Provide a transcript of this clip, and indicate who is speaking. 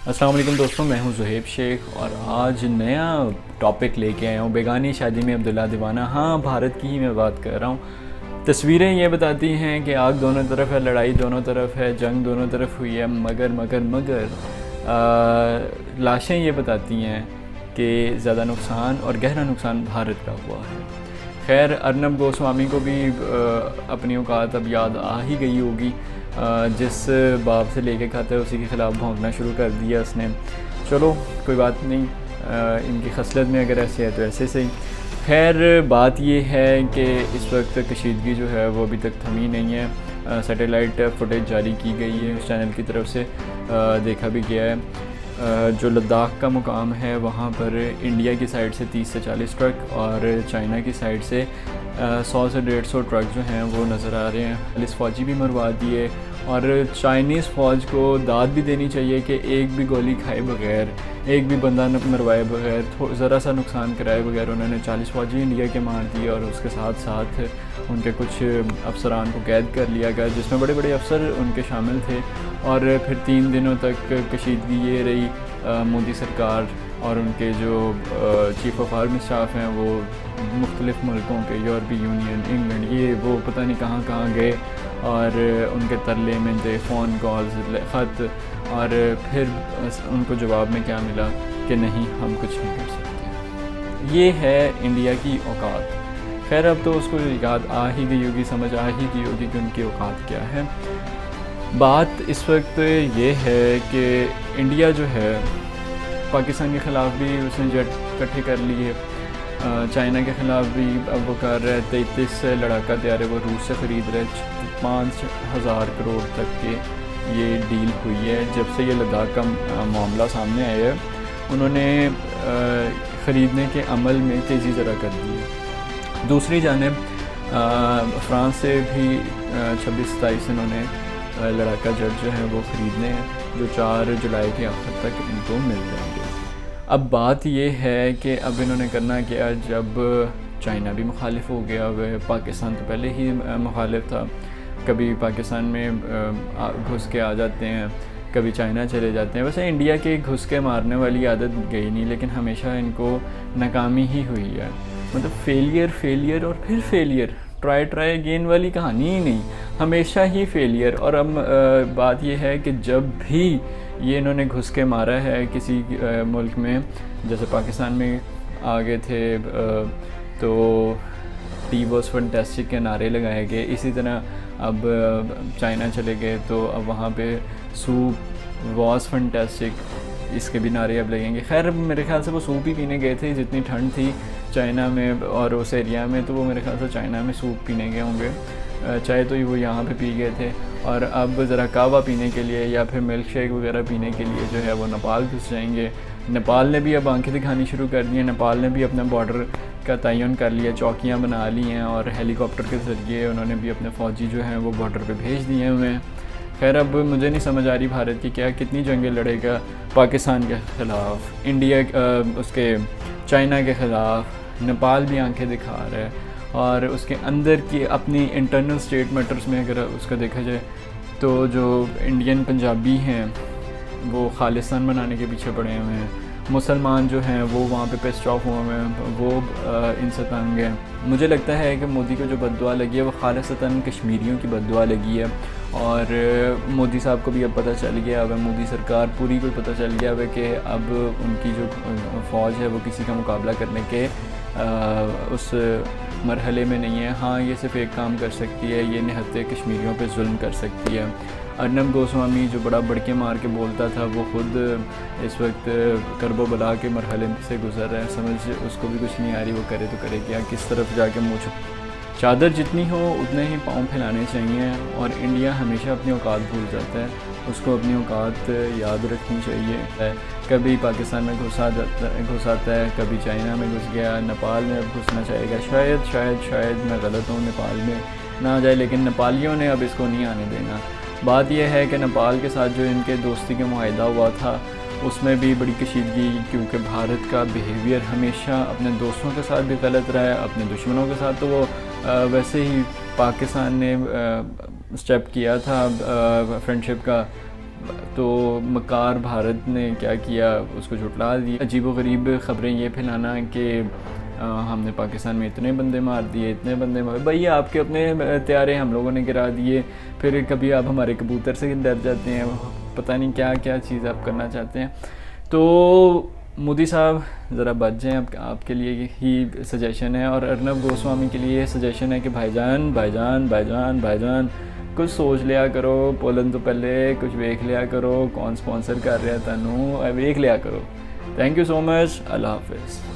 Speaker 1: अस्सलाम वालेकुम दोस्तों, मैं हूं ज़ुहैब शेख और आज नया टॉपिक लेके आया हूं। बेगानी शादी में अब्दुल्ला दीवाना। हाँ, भारत की ही मैं बात कर रहा हूं। तस्वीरें ये बताती हैं कि आग दोनों तरफ है, लड़ाई दोनों तरफ है, जंग दोनों तरफ हुई है, मगर मगर मगर लाशें ये बताती हैं कि ज़्यादा नुकसान और गहरा नुकसान भारत का हुआ है। खैर, अर्नब गोस्वामी को भी अपनी औकात अब याद आ ही गई होगी। जिस बाप से लेके खाता है उसी के ख़िलाफ़ भौंकना शुरू कर दिया उसने। चलो कोई बात नहीं, इनकी खसलत में अगर ऐसे है तो ऐसे सही। खैर, बात ये है कि इस वक्त कशीदगी जो है वो अभी तक थमी नहीं है। सैटेलाइट फुटेज जारी की गई है उस चैनल की तरफ से, देखा भी गया है। जो लद्दाख का मुकाम है वहाँ पर इंडिया की साइड से 30 से 40 ट्रक और चाइना की साइड से 100 से 150 ट्रक जो हैं वो नज़र आ रहे हैं। 40 फ़ौजी भी मरवा दिए और चाइनीज़ फ़ौज को दाद भी देनी चाहिए कि एक भी गोली खाए बगैर, एक भी बंदा मरवाए बगैर, ज़रा सा नुकसान कराए बगैर उन्होंने 40 फ़ौजी इंडिया के मार दिए और उसके साथ साथ उनके कुछ अफसरान को कैद कर लिया गया, जिसमें बड़े बड़े अफसर उनके शामिल थे। और फिर 3 दिनों तक कशीदगी ये रही। मोदी सरकार और उनके जो चीफ़ ऑफ आर्मी स्टाफ हैं वो मुख्तलिफ़ मुल्कों के, यूरोपीय यूनियन, इंग्लैंड, ये वो पता नहीं कहाँ कहाँ गए और उनके तरले में थे, फ़ोन कॉल्स, ख़त, और फिर उनको जवाब में क्या मिला कि नहीं, हम कुछ नहीं कर सकते। ये है इंडिया की औकात। खैर, अब तो उसको याद आ ही गई होगी, समझ आ ही गई होगी कि उनकी औकात क्या है। बात इस वक्त ये है कि इंडिया जो है पाकिस्तान के ख़िलाफ़ भी उसने जेट इकट्ठे कर लिए, चाइना के ख़िलाफ़ भी अब वो कर रहे हैं। 33 लड़ाका तैयारे वो रूस से ख़रीद रहे। 5,000 करोड़ तक के ये डील हुई है जब से ये लद्दाख का मामला सामने आया है। उन्होंने ख़रीदने के अमल में तेज़ी ज़रा कर दी है। दूसरी जानिब फ़्रांस से भी 26-27 इन्होंने लड़ाका जेट जो है वो ख़रीदने हैं, जो 4 जुलाई के आखिर तक इनको मिल जाएंगे। अब बात ये है कि अब इन्होंने करना क्या, जब चाइना भी मुखालिफ हो गया, वह पाकिस्तान तो पहले ही मुखालिफ था, कभी पाकिस्तान में घुस के आ जाते हैं, कभी चाइना चले जाते हैं। वैसे इंडिया के घुस के मारने वाली आदत गई नहीं, लेकिन हमेशा इनको नाकामी ही हुई है। मतलब फेलियर और फिर फेलियर, ट्राई अगेन वाली कहानी ही नहीं, हमेशा ही फेलियर। और अब बात यह है कि जब भी ये इन्होंने घुस के मारा है किसी मुल्क में, जैसे पाकिस्तान में आ गए थे तो टी वॉज फैंटास्टिक के नारे लगाए गए, इसी तरह अब चाइना चले गए तो अब वहाँ पे सूप वॉज फैंटास्टिक, इसके भी नारे अब लगेंगे। खैर, मेरे ख्याल से वो सूप ही पीने गए थे, जितनी ठंड थी चाइना में और उस एरिया में, तो वो मेरे ख्याल से चाइना में सूप पीने गए होंगे। चाय तो वो यहाँ पे पी गए थे और अब ज़रा कहवा पीने के लिए या फिर मिल्क शेक वगैरह पीने के लिए जो है वो नेपाल घुस जाएंगे। नेपाल ने भी अब आंखें दिखानी शुरू कर दी हैं। नेपाल ने भी अपना बॉर्डर का तयन कर लिया, चौकियाँ बना ली हैं और हेलीकॉप्टर के ज़रिए उन्होंने भी अपने फ़ौजी जो हैं वो बॉर्डर पे भेज दिए हुए हैं। खैर, अब मुझे नहीं समझ आ रही भारत की क्या कितनी जंगें लड़ेगा पाकिस्तान के ख़िलाफ़, इंडिया उसके चाइना के ख़िलाफ़। नेपाल भी आंखें दिखा रहा है और उसके अंदर की अपनी इंटरनल स्टेट मैटर्स में अगर उसका देखा जाए तो जो इंडियन पंजाबी हैं वो खालिस्तान बनाने के पीछे पड़े हुए हैं, मुसलमान जो हैं वो वहाँ पे पेस्ट ऑफ हुए हैं, वो इनसे तंग हैं। मुझे लगता है कि मोदी को जो बद्दुआ लगी है वो खालिस्तान कश्मीरियों की बद्दुआ लगी है और मोदी साहब को भी अब पता चल गया, अब मोदी सरकार पूरी को पता चल गया है कि अब उनकी जो फ़ौज है वो किसी का मुकाबला करने के उस मरहले में नहीं है। हाँ, ये सिर्फ एक काम कर सकती है, ये निहत्ते कश्मीरियों पे जुल्म कर सकती है। अर्नब गोस्वामी जो बड़ा बढ़ के मार के बोलता था वो ख़ुद इस वक्त करबो बला के मरहले से गुज़र रहा है। समझ उसको भी कुछ नहीं आ रही, वो करे तो करे क्या, किस तरफ जाके मुँह चादर जितनी हो उतने ही पाँव फैलाने चाहिए। और इंडिया हमेशा अपनी औकात भूल जाता है, उसको अपनी औकात याद रखनी चाहिए। कभी पाकिस्तान में घुस आता है, कभी चाइना में घुस गया, नेपाल में अब घुसना चाहेगा। शायद मैं गलत हूँ, नेपाल में ना जाए, लेकिन नेपालियों ने अब इसको नहीं आने देना। बात यह है कि नेपाल के साथ जो इनके दोस्ती का मुआहदा हुआ था उसमें भी बड़ी कशीदगी, क्योंकि भारत का बिहेवियर हमेशा अपने दोस्तों के साथ भी गलत रहा है, अपने दुश्मनों के साथ तो वो वैसे ही पाकिस्तान ने स्टेप किया था फ्रेंडशिप का तो मकार भारत ने क्या किया, उसको झुटला दिया। अजीबोगरीब ख़बरें ये फैलाना कि हमने पाकिस्तान में इतने बंदे मार दिए, इतने बंदे मार, भैया आपके अपने त्यारे हम लोगों ने गिरा दिए, फिर कभी आप हमारे कबूतर से डर जाते हैं, पता नहीं क्या क्या चीज़ आप करना चाहते हैं। तो मोदी साहब ज़रा बच जाएँ, आपके लिए ही सजेशन है। और अर्नब गोस्वामी के लिए सजेशन है कि भाईजान भाईजान भाईजान भाईजान कुछ सोच लिया करो, बोलन तो पहले कुछ वेख लिया करो, कौन स्पॉन्सर कर रहा है तैनू, वेख लिया करो। थैंक यू सो मच, अल्लाह हाफिज़।